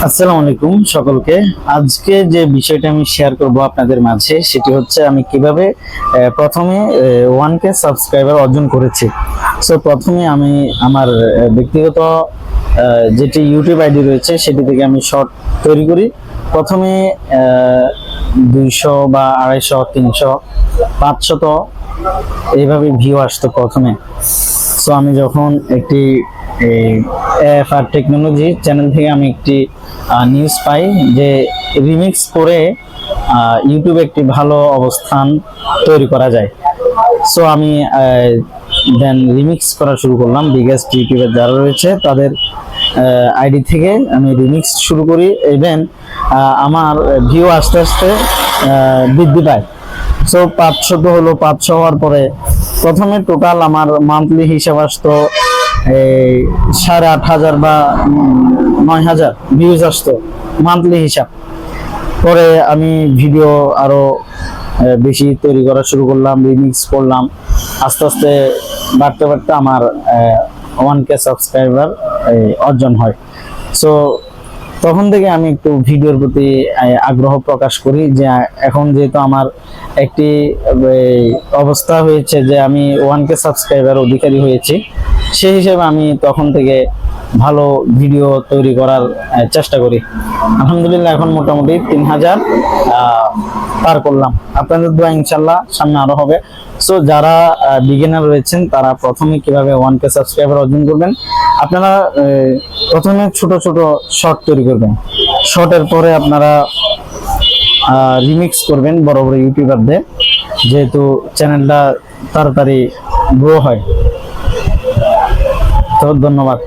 আসসালামু আলাইকুম সকলকে। আজকে যে বিষয়টা আমি শেয়ার করব আপনাদের মাঝে সেটি হচ্ছে আমি কিভাবে প্রথমে 1K সাবস্ক্রাইবার অর্জন করেছি। সো প্রথমে আমি আমার ব্যক্তিগত যেটি ইউটিউব আইডি রয়েছে সেটি থেকে আমি শর্ট তৈরি করি। প্রথমে 200 বা 250, 300, 500 এইভাবে ভিউ আসতো প্রথমে। সো আমি যখন একটি এফআর টেকনোলজি চ্যানেল থেকে আমি একটি নিউজ পাই যে রিমিক্স করে ইউটিউবে একটি ভালো অবস্থান তৈরি করা যায়। সো আমি দেন রিমিক্স করা শুরু করলাম। বিগেস্ট ইউটিউবার যারা রয়েছে তাদের আইডি থেকে আমি রিমিক্স শুরু করি। ইভেন আমার ভিউ আস্তে আস্তে বৃদ্ধি পায়। সো 500 তো হলো, 500 হওয়ার পরে প্রথমে টোটাল আমার মান্থলি হিসাব আসতো 8,500 বা 9,000 ভিউজ আসতো মান্থলি হিসাব। পরে আমি ভিডিও আরো বেশি তৈরি করা শুরু করলাম, রিমিক্স করলাম। আস্তে আস্তে বাড়তে বাড়তে আমার 1K সাবস্ক্রাইবার অর্জন হয়। সো তখন থেকে আমি একটু ভিডিওর প্রতি আগ্রহ প্রকাশ করি যে এখন যেহেতু আমার একটি অবস্থা হয়েছে যে আমি 1K সাবস্ক্রাইবার অধিকারী হয়েছি, সেই হিসেবে আমি তখন থেকে ভালো ভিডিও তৈরি করার চেষ্টা করি। আলহামদুলিল্লাহ এখন মোটামুটি 3,000 পার করলাম। আপনাদের দোয়া ইনশাল্লাহ সামনে আরো হবে। সো যারা বিগিনার রয়েছেন তারা প্রথমে কিভাবে 1K সাবস্ক্রাইবার অর্জন করবেন, আপনারা প্রথমে ছোট ছোট শর্ট তৈরি করবেন। শর্টের পরে আপনারা রিমিক্স করবেন বড় বড় ইউটিউবারদের, যেহেতু চ্যানেলটা তাড়াতাড়ি গ্রো হয়। তো ধন্যবাদ।